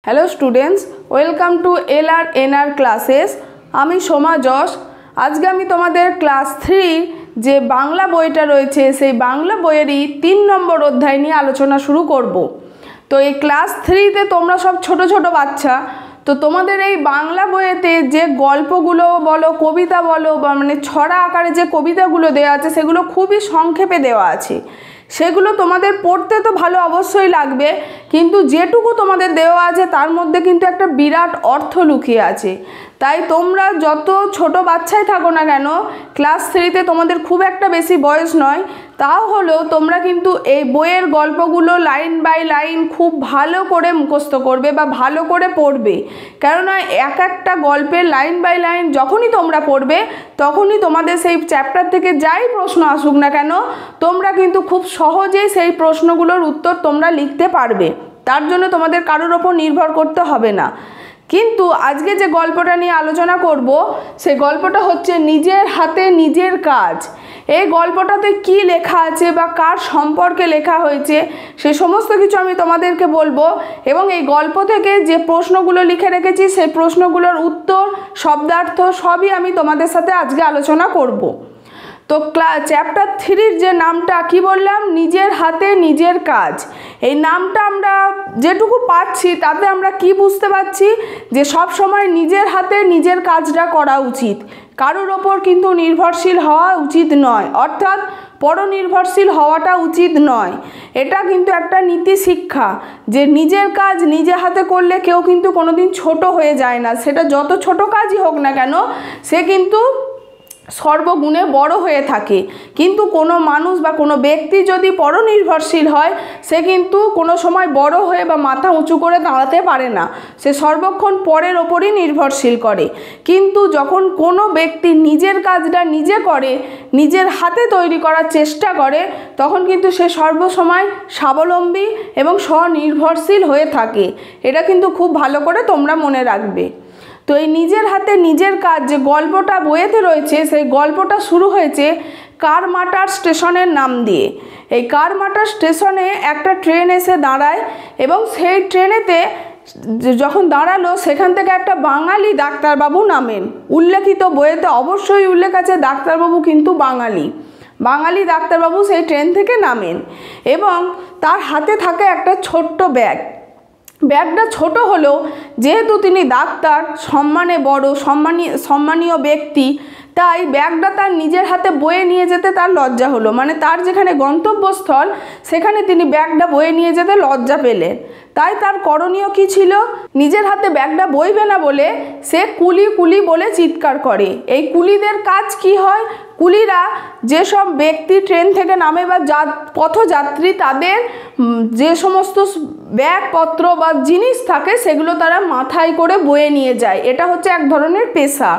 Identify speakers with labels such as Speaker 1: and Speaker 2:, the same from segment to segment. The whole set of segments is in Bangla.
Speaker 1: Hello students, welcome to LR classes. আমি সোমা যশ। আজকে আমি তোমাদের ক্লাস 3 যে বাংলা বইটা রয়েছে সেই বাংলা বইয়েরই 3 নম্বর অধ্যায় নিয়ে আলোচনা শুরু করব। তো এই ক্লাস 3তে তোমরা সব ছোট ছোট বাচ্চা, তো তোমাদের এই বাংলা বইয়েতে যে গল্পগুলো বলো, কবিতা বলো, বা মানে ছড়া আকারে যে কবিতাগুলো দেওয়া আছে সেগুলো খুবই সংক্ষেপে দেওয়া আছে। সেগুলো তোমাদের পড়তে তো ভালো অবশ্যই লাগবে, কিন্তু যেটুকু তোমাদের দেওয়া আছে তার মধ্যে কিন্তু একটা বিরাট অর্থ লুকিয়ে আছে। তাই তোমরা যত ছোট বাচ্চাই থাকো না কেন, ক্লাস 3তে তোমাদের খুব একটা বেশি বয়স নয়, তাও হলেও তোমরা কিন্তু এই বইয়ের গল্পগুলো লাইন বাই লাইন খুব ভালো করে মুখস্থ করবে বা ভালো করে পড়বে। কেননা এক একটা গল্পের লাইন বাই লাইন যখনই তোমরা পড়বে তখনই তোমাদের সেই চ্যাপ্টার থেকে যাই প্রশ্ন আসুক না কেন, তোমরা কিন্তু খুব সহজেই সেই প্রশ্নগুলোর উত্তর তোমরা লিখতে পারবে। তার জন্য তোমাদের কারোর ওপর নির্ভর করতে হবে না। কিন্তু আজকে যে গল্পটা নিয়ে আলোচনা করব সেই গল্পটা হচ্ছে নিজের হাতে নিজের কাজ। এই গল্পটাতে কি লেখা আছে বা কার সম্পর্কে লেখা হয়েছে সে সমস্ত কিছু আমি তোমাদেরকে বলবো, এবং এই গল্প থেকে যে প্রশ্নগুলো লিখে রেখেছি সেই প্রশ্নগুলোর উত্তর, শব্দার্থ সবই আমি তোমাদের সাথে আজকে আলোচনা করব। তো চ্যাপ্টার 3-র যে নামটা কি বললাম, নিজের হাতে নিজের কাজ। এই নামটা আমরা যেটুকু পাচ্ছি তাতে আমরা কি বুঝতে পারছি, যে সব সময় নিজের হাতে নিজের কাজটা করা উচিত, কারোর ওপর কিন্তু নির্ভরশীল হওয়া উচিত নয়, অর্থাৎ পরনির্ভরশীল হওয়াটা উচিত নয়। এটা কিন্তু একটা নীতি শিক্ষা, যে নিজের কাজ নিজে হাতে করলে কেউ কিন্তু কোনোদিন ছোট হয়ে যায় না। সেটা যত ছোট কাজই হোক না কেন, সে কিন্তু সর্বগুণে বড় হয়ে থাকে। কিন্তু কোনো মানুষ বা কোনো ব্যক্তি যদি পরনির্ভরশীল হয়, সে কিন্তু কোনো সময় বড় হয়ে বা মাথা উঁচু করে দাঁড়াতে পারে না, সে সর্বক্ষণ পরের ওপরই নির্ভরশীল করে। কিন্তু যখন কোনো ব্যক্তি নিজের কাজটা নিজে করে, নিজের হাতে তৈরি করার চেষ্টা করে, তখন কিন্তু সে সর্বসময় স্বাবলম্বী এবং স্বনির্ভরশীল হয়ে থাকে। এটা কিন্তু খুব ভালো করে তোমরা মনে রাখবে। তো এই নিজের হাতে নিজের কাজ যে গল্পটা বইয়েতে রয়েছে, সেই গল্পটা শুরু হয়েছে কারমাটার স্টেশনের নাম দিয়ে। এই কারমাটার স্টেশনে একটা ট্রেন এসে দাঁড়ায়, এবং সেই ট্রেনেতে যখন দাঁড়ালো সেখান থেকে একটা বাঙালি ডাক্তারবাবু নামেন। উল্লেখিত বইয়েতে অবশ্যই উল্লেখ আছে ডাক্তারবাবু কিন্তু বাঙালি ডাক্তারবাবু সেই ট্রেন থেকে নামেন, এবং তার হাতে থাকে একটা ছোট্ট ব্যাগটা ছোট হলেও যেহেতু তিনি ডাক্তার, সম্মানে বড়, সম্মানীয় ব্যক্তি, তাই ব্যাগটা তার নিজের হাতে বয়ে নিয়ে যেতে তার লজ্জা হলো। মানে তার যেখানে গন্তব্যস্থল সেখানে তিনি ব্যাগটা বয়ে নিয়ে যেতে লজ্জা পেলেন। তাই তার করণীয় কি ছিল, নিজের হাতে ব্যাগটা বইবে না বলে সে কুলি বলে চিৎকার করে। এই কুলিদের কাজ কি হয়, কুলিরা যেসব ব্যক্তি ট্রেন থেকে নামে বা পথযাত্রী তাদের যে সমস্ত ব্যাগপত্র বা জিনিস থাকে সেগুলো তারা মাথায় করে বয়ে নিয়ে যায়। এটা হচ্ছে এক ধরনের পেশা।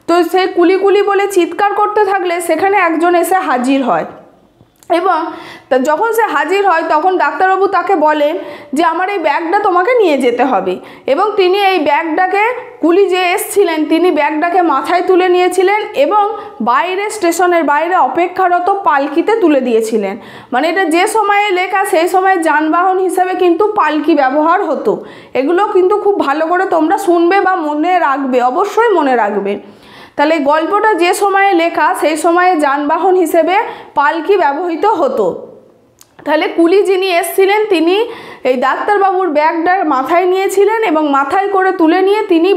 Speaker 1: তো সে কুলি বলে চিৎকার করতে থাকলে সেখানে একজন এসে হাজির হয়, এবং যখন সে হাজির হয় তখন ডাক্তারবাবু তাকে বলেন যে আমার এই ব্যাগটা তোমাকে নিয়ে যেতে হবে, এবং তিনি এই ব্যাগটাকে, কুলি যে এসছিলেন তিনি ব্যাগটাকে মাথায় তুলে নিয়েছিলেন এবং স্টেশনের বাইরে অপেক্ষারত পালকিতে তুলে দিয়েছিলেন। মানে এটা যে সময়ে লেখা সেই সময়ে যানবাহন হিসেবে কিন্তু পালকি ব্যবহার হতো। এগুলো কিন্তু খুব ভালো করে তোমরা শুনবে বা মনে রাখবে, অবশ্যই মনে রাখবে। তাহলে গল্পটা যে সময়ে লেখা সেই সময়ে যানবাহন হিসেবে পালকি ব্যবহৃত হতো। তাহলে কুলি যিনি এসছিলেন তিনি এই ডাক্তারবাবুর ব্যাগটা মাথায় নিয়েছিলেন, এবং মাথায় করে তুলে নিয়ে তিনি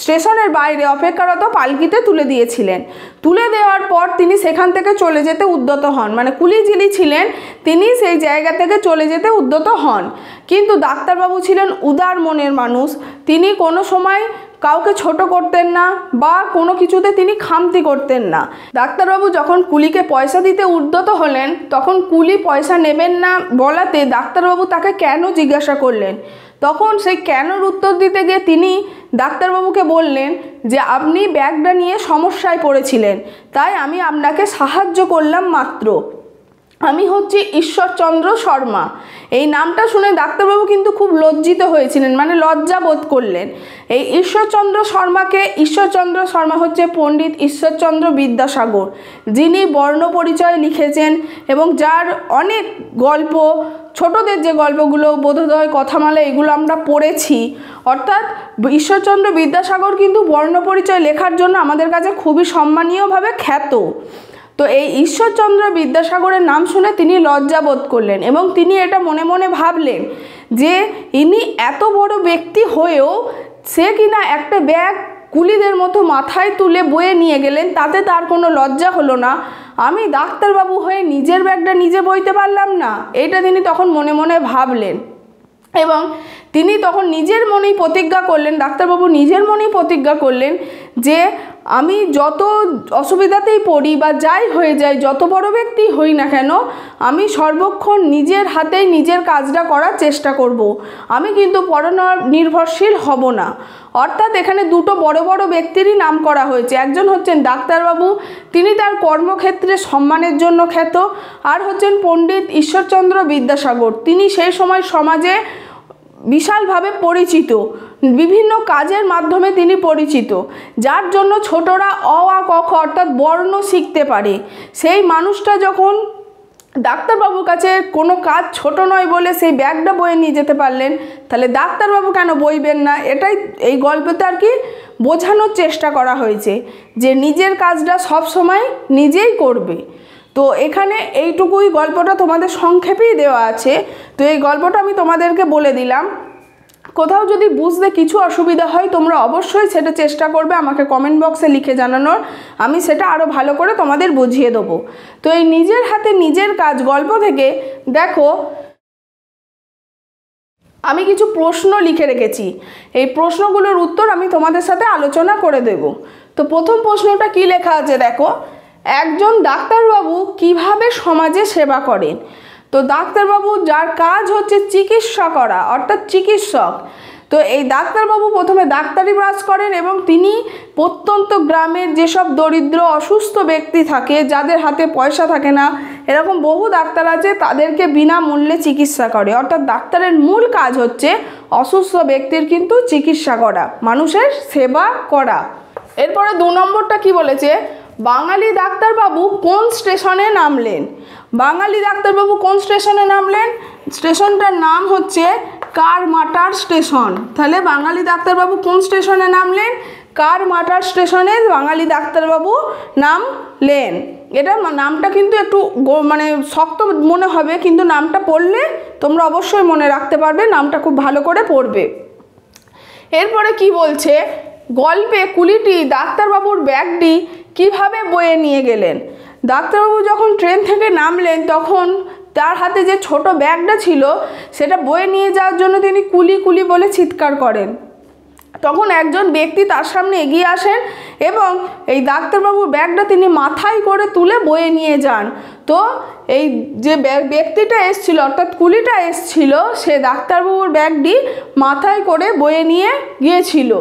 Speaker 1: স্টেশনের বাইরে অপেক্ষারত পালকিতে তুলে দিয়েছিলেন। তুলে দেওয়ার পর তিনি সেখান থেকে চলে যেতে উদ্যত হন, মানে কুলি যিনি ছিলেন তিনি সেই জায়গা থেকে চলে যেতে উদ্যত হন। কিন্তু ডাক্তারবাবু ছিলেন উদার মনের মানুষ, তিনি কোনো সময় কাউকে ছোট করতেন না বা কোনো কিছুতে তিনি খামতি করতেন না। ডাক্তারবাবু যখন কুলিকে পয়সা দিতে উদ্যত হলেন তখন কুলি পয়সা নেবেন না বলাতে ডাক্তারবাবু তাকে কেন জিজ্ঞাসা করলেন। তখন সেই কেনর উত্তর দিতে গিয়ে তিনি ডাক্তারবাবুকে বললেন যে আপনি ব্যাগটা নিয়ে সমস্যায় পড়েছিলেন, তাই আমি আপনাকে সাহায্য করলাম মাত্র। আমি হচ্ছি ঈশ্বরচন্দ্র শর্মা। এই নামটা শুনে ডাক্তারবাবু কিন্তু খুব লজ্জিত হয়েছিলেন, মানে লজ্জা বোধ করলেন। এই ঈশ্বরচন্দ্র শর্মা হচ্ছে পণ্ডিত ঈশ্বরচন্দ্র বিদ্যাসাগর, যিনি বর্ণ পরিচয় লিখেছেন এবং যার অনেক গল্প, ছোটদের যে গল্পগুলো বোধোদয়, কথামালা, এগুলো আমরা পড়েছি। অর্থাৎ ঈশ্বরচন্দ্র বিদ্যাসাগর কিন্তু বর্ণ পরিচয় লেখার জন্য আমাদের কাছে খুবই সম্মানীয়ভাবে খ্যাত। তো এই ঈশ্বরচন্দ্র বিদ্যাসাগরের নাম শুনে তিনি লজ্জা বোধ করলেন এবং তিনি এটা মনে মনে ভাবলেন যে ইনি এত বড় ব্যক্তি হয়েও সে কিনা একটা ব্যাগ কুলিদের মতো মাথায় তুলে বয়ে নিয়ে গেলেন, তাতে তার কোনো লজ্জা হলো না। আমি ডাক্তারবাবু হয়ে নিজের ব্যাগটা নিজে বইতে পারলাম না, এটা তিনি তখন মনে মনে ভাবলেন এবং তিনি তখন নিজের মনেই প্রতিজ্ঞা করলেন, ডাক্তারবাবু নিজের মনেই প্রতিজ্ঞা করলেন যে আমি যত অসুবিধাতেই পড়ি বা যাই হয়ে যায়, যত বড় ব্যক্তি হই না কেন, আমি সর্বক্ষণ নিজের হাতেই নিজের কাজটা করার চেষ্টা করব। আমি কিন্তু পরনির্ভরশীল হব না। অর্থাৎ এখানে দুটো বড় বড় ব্যক্তিরই নাম করা হয়েছে। একজন হচ্ছেন ডাক্তারবাবু, তিনি তার কর্মক্ষেত্রে সম্মানের জন্য খ্যাত, আর হচ্ছেন পণ্ডিত ঈশ্বরচন্দ্র বিদ্যাসাগর, তিনি সেই সময় সমাজে বিশালভাবে পরিচিত, বিভিন্ন কাজের মাধ্যমে তিনি পরিচিত, যার জন্য ছোটরা অ আ ক খ অর্থাৎ বর্ণ শিখতে পারে। সেই মানুষটা যখন ডাক্তারবাবুর কাছে কোনো কাজ ছোট নয় বলে সেই ব্যাগটা বয়ে নিয়ে যেতে পারলেন, তাহলে ডাক্তারবাবু কেন বইবেন না? এটাই এই গল্পতে আর কি বোঝানোর চেষ্টা করা হয়েছে, যে নিজের কাজটা সব সময় নিজেই করবে। তো এখানে এইটুকুই গল্পটা তোমাদের সংক্ষেপেই দেওয়া আছে। তো এই গল্পটা আমি তোমাদেরকে বলে দিলাম। কোথাও যদি বুঝতে কিছু অসুবিধা হয় তোমরা অবশ্যই সেটা চেষ্টা করবে আমাকে কমেন্ট বক্সে লিখে জানানোর, আমি সেটা আরও ভালো করে তোমাদের বুঝিয়ে দেবো। তো এই নিজের হাতে নিজের কাজ গল্প থেকে দেখো আমি কিছু প্রশ্ন লিখে রেখেছি, এই প্রশ্নগুলোর উত্তর আমি তোমাদের সাথে আলোচনা করে দেব। তো প্রথম প্রশ্নটা কি লেখা আছে দেখো, একজন ডাক্তারবাবু কিভাবে সমাজে সেবা করেন? তো ডাক্তারবাবু যার কাজ হচ্ছে চিকিৎসা করা, অর্থাৎ চিকিৎসক। তো এই ডাক্তারবাবু প্রথমে ডাক্তারি কাজ করেন এবং তিনি প্রত্যন্ত গ্রামের যেসব দরিদ্র অসুস্থ ব্যক্তি থাকে, যাদের হাতে পয়সা থাকে না, এরকম বহু ডাক্তার আছে, তাদেরকে বিনামূল্যে চিকিৎসা করে। অর্থাৎ ডাক্তারের মূল কাজ হচ্ছে অসুস্থ ব্যক্তির কিন্তু চিকিৎসা করা, মানুষের সেবা করা। এরপরে 2 নম্বরটা কি বলেছে, বাঙালি ডাক্তারবাবু কোন স্টেশনে নামলেন? বাঙালি ডাক্তারবাবু কোন স্টেশনে নামলেন? স্টেশনটার নাম হচ্ছে কারমাটার স্টেশন। তাহলে বাঙালি ডাক্তারবাবু কোন স্টেশনে নামলেন? কারমাটার স্টেশনে বাঙালি ডাক্তারবাবু নামলেন। এটা নামটা কিন্তু একটু মানে শক্ত মনে হবে, কিন্তু নামটা পড়লে তোমরা অবশ্যই মনে রাখতে পারবে, নামটা খুব ভালো করে পড়বে। এরপরে কি বলছে, গল্পে কুলিটি ডাক্তারবাবুর ব্যাগটি কিভাবে বয়ে নিয়ে গেলেন? ডাক্তারবাবু যখন ট্রেন থেকে নামলেন তখন তার হাতে যে ছোট ব্যাগটা ছিল সেটা বয়ে নিয়ে যাওয়ার জন্য তিনি কুলি কুলি বলে চিৎকার করেন। তখন একজন ব্যক্তি তার সামনে এগিয়ে আসেন এবং এই ডাক্তারবাবুর ব্যাগটা তিনি মাথায় করে তুলে বয়ে নিয়ে যান। তো এই যে ব্যক্তিটা এসছিল, অর্থাৎ কুলিটা এসছিল, সে ডাক্তারবাবুর ব্যাগটি মাথায় করে বয়ে নিয়ে গিয়েছিল।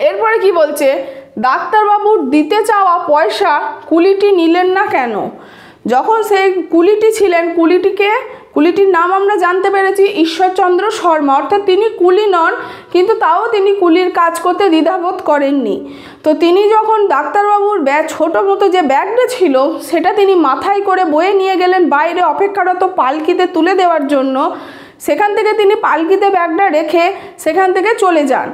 Speaker 1: এরপরে কি বলছে, ডাক্তারবাবুর দিতে চাওয়া পয়সা কুলিটি নিলেন না কেন? যখন সেই কুলিটি ছিলেন, কুলিটির নাম আমরা জানতে পেরেছি ঈশ্বরচন্দ্র শর্মা, অর্থাৎ তিনি কুলি নন, কিন্তু তাও তিনি কুলির কাজ করতে দ্বিধাবোধ করেননি। তো তিনি যখন ডাক্তারবাবুর ছোটো মতো যে ব্যাগটা ছিল সেটা তিনি মাথায় করে বয়ে নিয়ে গেলেন বাইরে অপেক্ষারত পালকিতে তুলে দেওয়ার জন্য, সেখান থেকে তিনি পালকিতে ব্যাগটা রেখে সেখান থেকে চলে যান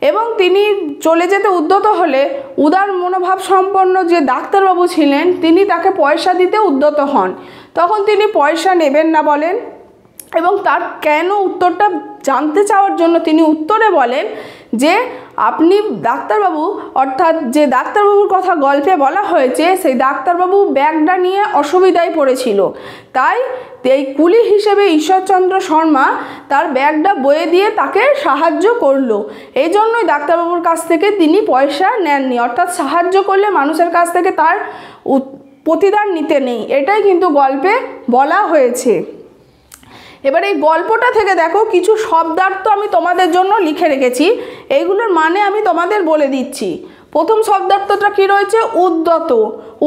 Speaker 1: এবং তিনি চলে যেতে উদ্যত হলে উদার মনোভাব সম্পন্ন যে ডাক্তারবাবু ছিলেন তিনি তাকে পয়সা দিতে উদ্যত হন। তখন তিনি পয়সা নেবেন না বলেন এবং তার কেন উত্তরটা জানতে চাওয়ার জন্য তিনি উত্তরে বলেন যে আপনি ডাক্তারবাবু, অর্থাৎ যে ডাক্তারবাবুর কথা গল্পে বলা হয়েছে সেই ডাক্তারবাবু ব্যাগটা নিয়ে অসুবিধায় পড়েছিল, তাই এই কুলি হিসেবে ঈশ্বরচন্দ্র শর্মা তার ব্যাগটা বয়ে দিয়ে তাকে সাহায্য করলো। এই জন্যই ডাক্তারবাবুর কাছ থেকে তিনি পয়সা নেননি, অর্থাৎ সাহায্য করলে মানুষের কাছ থেকে তার প্রতিদান নিতে নেই, এটাই কিন্তু গল্পে বলা হয়েছে। এবার এই গল্পটা থেকে দেখো কিছু শব্দার্থ আমি তোমাদের জন্য লিখে রেখেছি, এইগুলোর মানে আমি তোমাদের বলে দিচ্ছি। প্রথম শব্দার্থটা কি রয়েছে, উদ্যত।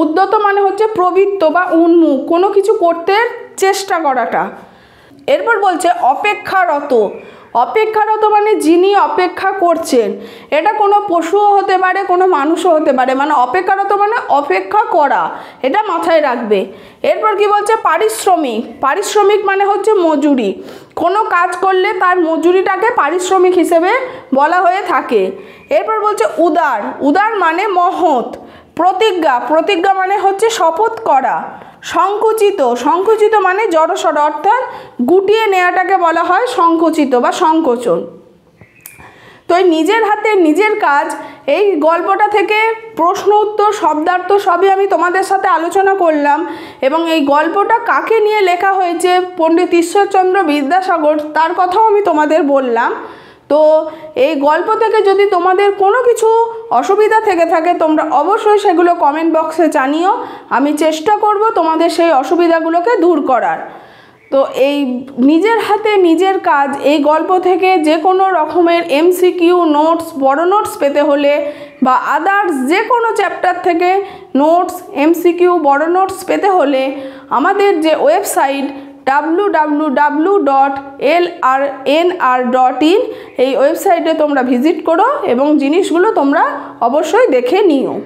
Speaker 1: উদ্যত মানে হচ্ছে প্রবৃত্ত বা উন্মুখ, কোনো কিছু করতে চেষ্টা করাটা। এরপর বলছে অপেক্ষারত। অপেক্ষারত মানে যিনি অপেক্ষা করছেন, এটা কোনো পশুও হতে পারে, কোনো মানুষও হতে পারে, মানে অপেক্ষারত মানে অপেক্ষা করা, এটা মাথায় রাখবে। এরপর কি বলছে পারিশ্রমিক। পারিশ্রমিক মানে হচ্ছে মজুরি, কোনো কাজ করলে তার মজুরিটাকে পারিশ্রমিক হিসেবে বলা হয়ে থাকে। এরপর বলছে উদার। উদার মানে মহৎ। প্রতিজ্ঞা। প্রতিজ্ঞা মানে হচ্ছে শপথ করা। সংকুচিত। সংকুচিত মানে জড়সড়, অর্থাৎ গুটিয়ে নেওয়াটাকে বলা হয় সংকুচিত বা সংকোচন। তো এই নিজের হাতে নিজের কাজ, এই গল্পটা থেকে প্রশ্ন উত্তর শব্দার্থ সবই আমি তোমাদের সাথে আলোচনা করলাম। এবং এই গল্পটা কাকে নিয়ে লেখা হয়েছে, পণ্ডিত ঈশ্বরচন্দ্র বিদ্যাসাগর, তার কথাও আমি তোমাদের বললাম। তো এই গল্প থেকে যদি তোমাদের কোনো কিছু অসুবিধা থেকে থাকে তোমরা অবশ্যই সেগুলো কমেন্ট বক্সে জানিও, আমি চেষ্টা করব তোমাদের সেই অসুবিধাগুলোকে দূর করার। তো এই নিজের হাতে নিজের কাজ, এই গল্প থেকে যে কোনো রকমের এমসিকিউ নোটস, বড় নোটস পেতে হলে বা আদার্স যে কোনো চ্যাপ্টার থেকে নোটস, এমসিকিউ, বড় নোটস পেতে হলে আমাদের যে ওয়েবসাইট www.lrnr.in এই ওয়েবসাইটে তোমরা ভিজিট করো এবং জিনিসগুলো তোমরা অবশ্যই দেখে নিও।